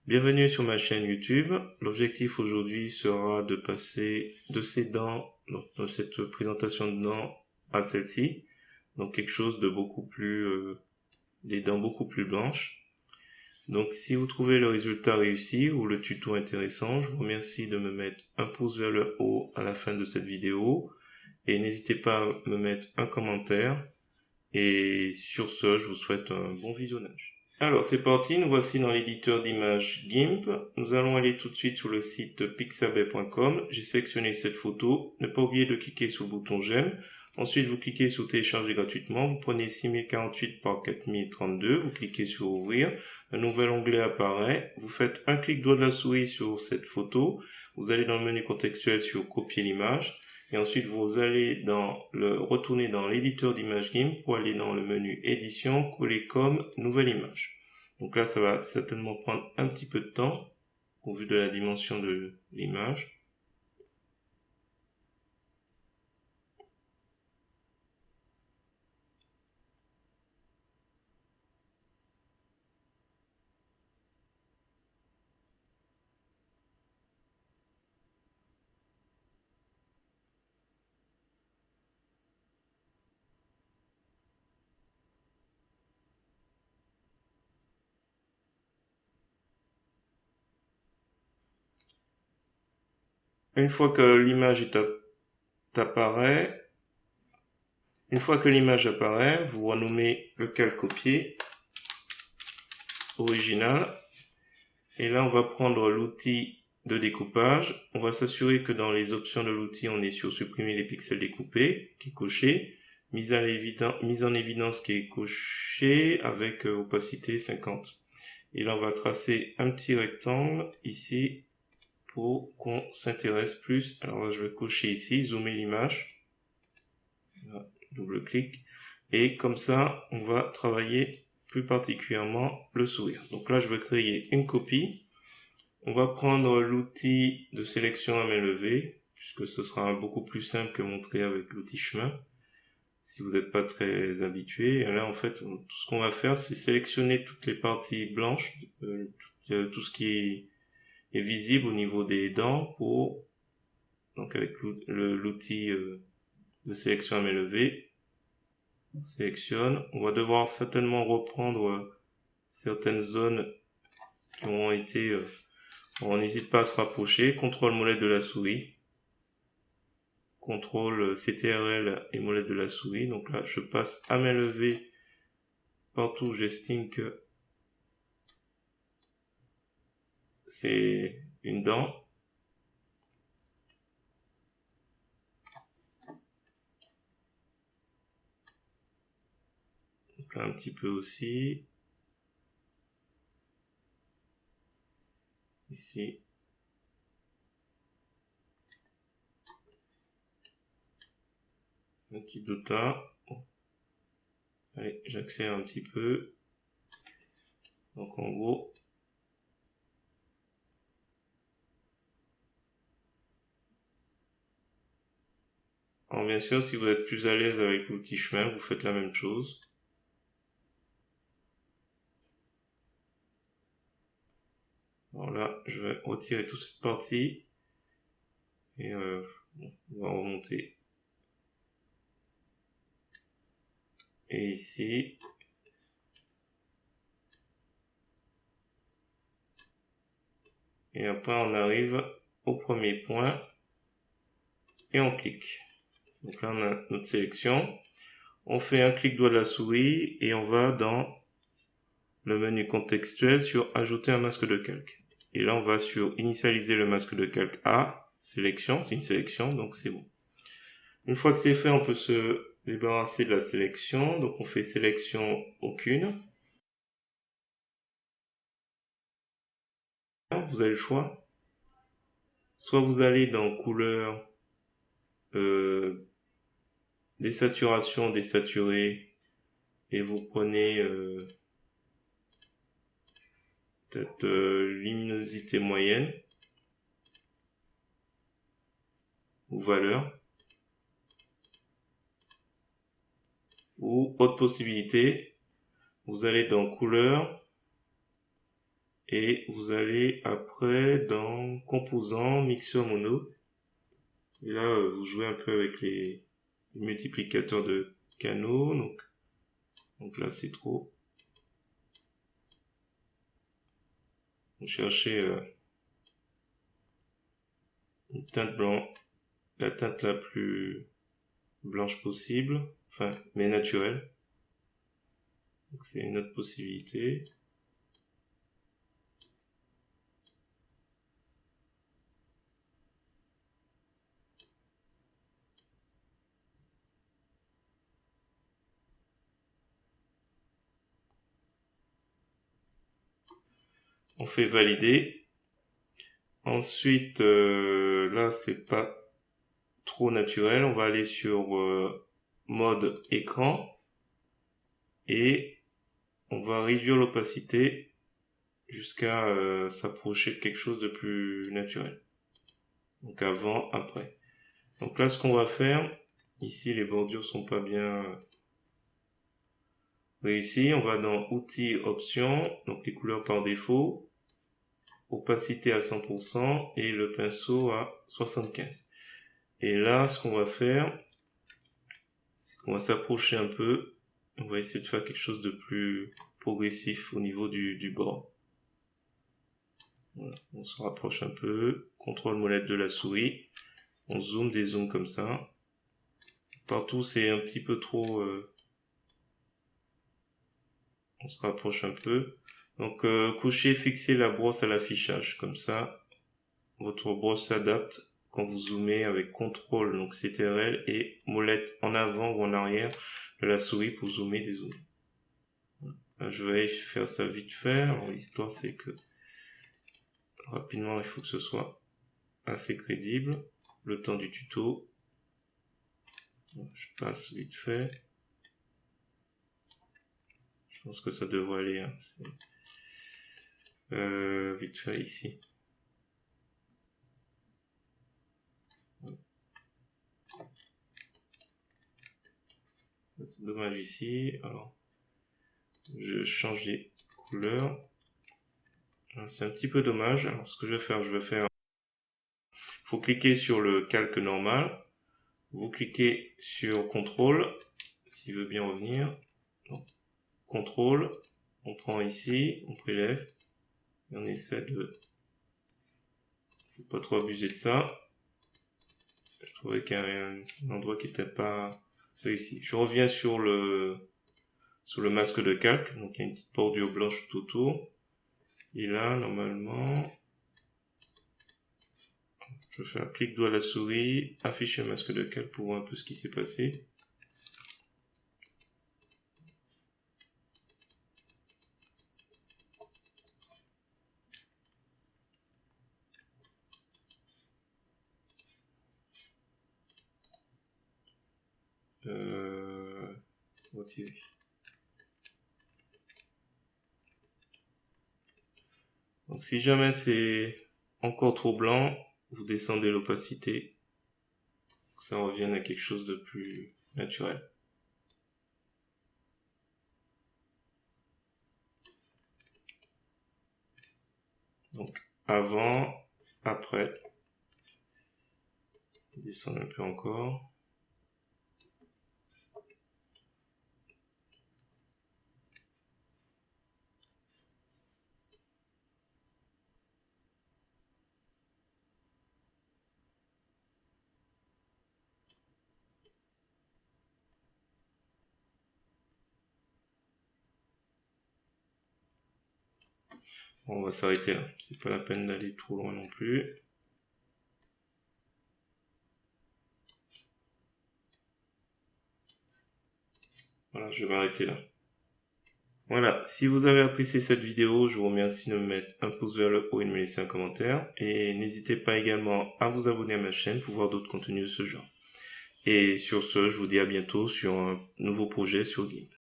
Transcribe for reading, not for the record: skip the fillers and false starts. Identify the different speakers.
Speaker 1: Bienvenue sur ma chaîne YouTube. L'objectif aujourd'hui sera de passer de ces dents, donc de cette présentation de dents à celle-ci. Donc quelque chose de beaucoup plus, des dents beaucoup plus blanches. Donc si vous trouvez le résultat réussi ou le tuto intéressant, je vous remercie de me mettre un pouce vers le haut à la fin de cette vidéo. Et n'hésitez pas à me mettre un commentaire. Et sur ce, je vous souhaite un bon visionnage. Alors c'est parti, nous voici dans l'éditeur d'images GIMP. Nous allons aller tout de suite sur le site pixabay.com. J'ai sélectionné cette photo. Ne pas oublier de cliquer sur le bouton j'aime. Ensuite, vous cliquez sur télécharger gratuitement. Vous prenez 6048 par 4032. Vous cliquez sur ouvrir. Un nouvel onglet apparaît. Vous faites un clic droit de la souris sur cette photo. Vous allez dans le menu contextuel sur copier l'image. Et ensuite, vous allez retourner dans l'éditeur d'image GIMP pour aller dans le menu édition, coller comme nouvelle image. Donc là, ça va certainement prendre un petit peu de temps au vu de la dimension de l'image. Une fois que l'image apparaît, vous renommez le calcopier original. Et là, on va prendre l'outil de découpage. On va s'assurer que dans les options de l'outil, on est sur supprimer les pixels découpés, qui est coché. Mise en évidence qui est coché avec opacité 50. Et là, on va tracer un petit rectangle ici pour qu'on s'intéresse plus. Alors là, je vais cocher ici, zoomer l'image. Double clic. Et comme ça, on va travailler plus particulièrement le sourire. Donc là, je vais créer une copie. On va prendre l'outil de sélection à main levée, puisque ce sera beaucoup plus simple que montrer avec l'outil chemin, si vous n'êtes pas très habitué. Et là, en fait, tout ce qu'on va faire, c'est sélectionner toutes les parties blanches, tout ce qui est visible au niveau des dents, donc avec l'outil de sélection à main levée, on sélectionne. On va devoir certainement reprendre certaines zones qui ont été... on n'hésite pas à se rapprocher. Contrôle molette de la souris. Contrôle CTRL et molette de la souris. Donc là, je passe à main levée partout où j'estime que c'est une dent. Donc là, un petit peu aussi. Ici. Un petit doute là. Allez, j'accélère un petit peu. Donc en gros, alors bien sûr, si vous êtes plus à l'aise avec l'outil chemin, vous faites la même chose. Alors là, je vais retirer toute cette partie et on va remonter. Et ici, et après on arrive au premier point et on clique. Donc là on a notre sélection. On fait un clic droit de la souris et on va dans le menu contextuel sur ajouter un masque de calque. Et là on va sur initialiser le masque de calque à sélection, c'est une sélection donc c'est bon. Une fois que c'est fait, on peut se débarrasser de la sélection. Donc on fait sélection aucune. Vous avez le choix. Soit vous allez dans couleur, désaturation, désaturé, et vous prenez peut-être luminosité moyenne ou valeur. Ou autre possibilité, vous allez dans couleur et vous allez après dans composants, mixeur mono. Et là, vous jouez un peu avec les multiplicateurs de canaux. Donc là, c'est trop. Vous cherchez une teinte blanche, la teinte la plus blanche possible, enfin, mais naturelle. Donc c'est une autre possibilité. On fait valider. Ensuite, là, c'est pas trop naturel. On va aller sur mode écran et on va réduire l'opacité jusqu'à s'approcher de quelque chose de plus naturel. Donc avant, après. Donc là, ce qu'on va faire, ici, les bordures sont pas bien réussies. On va dans outils, options, donc les couleurs par défaut, opacité à 100% et le pinceau à 75. Et là, ce qu'on va faire, c'est qu'on va s'approcher un peu. On va essayer de faire quelque chose de plus progressif au niveau du bord. Voilà. On se rapproche un peu. Contrôle molette de la souris. On zoome, dézoome comme ça. Partout, c'est un petit peu trop... On se rapproche un peu. Donc, couchez, fixez la brosse à l'affichage. Comme ça, votre brosse s'adapte quand vous zoomez avec contrôle, donc CTRL, et molette en avant ou en arrière de la souris pour zoomer, dézoomer. Là, je vais faire ça vite fait. Alors, l'histoire, c'est que rapidement, il faut que ce soit assez crédible. Le temps du tuto. Je passe vite fait. Je pense que ça devrait aller. Hein. Vite fait ici. C'est dommage ici. Alors, je change les couleurs. C'est un petit peu dommage. Alors, ce que je vais faire, il faut cliquer sur le calque normal. Vous cliquez sur contrôle, s'il veut bien revenir. Donc, contrôle, on prend ici, on prélève, et on essaie de... Faut pas trop abuser de ça. Je trouvais qu'il y avait un endroit qui n'était pas réussi. Je reviens sur le masque de calque, donc il y a une petite bordure blanche tout autour. Et là, normalement, je fais un clic droit à la souris, afficher le masque de calque pour voir un peu ce qui s'est passé. Motivé. Donc si jamais c'est encore trop blanc, vous descendez l'opacité, que ça revienne à quelque chose de plus naturel. Donc avant, après, descendre un peu encore. On va s'arrêter là, c'est pas la peine d'aller trop loin non plus. Voilà, je vais m'arrêter là. Voilà, si vous avez apprécié cette vidéo, je vous remercie de me mettre un pouce vers le haut et de me laisser un commentaire. Et n'hésitez pas également à vous abonner à ma chaîne pour voir d'autres contenus de ce genre. Et sur ce, je vous dis à bientôt sur un nouveau projet sur GIMP.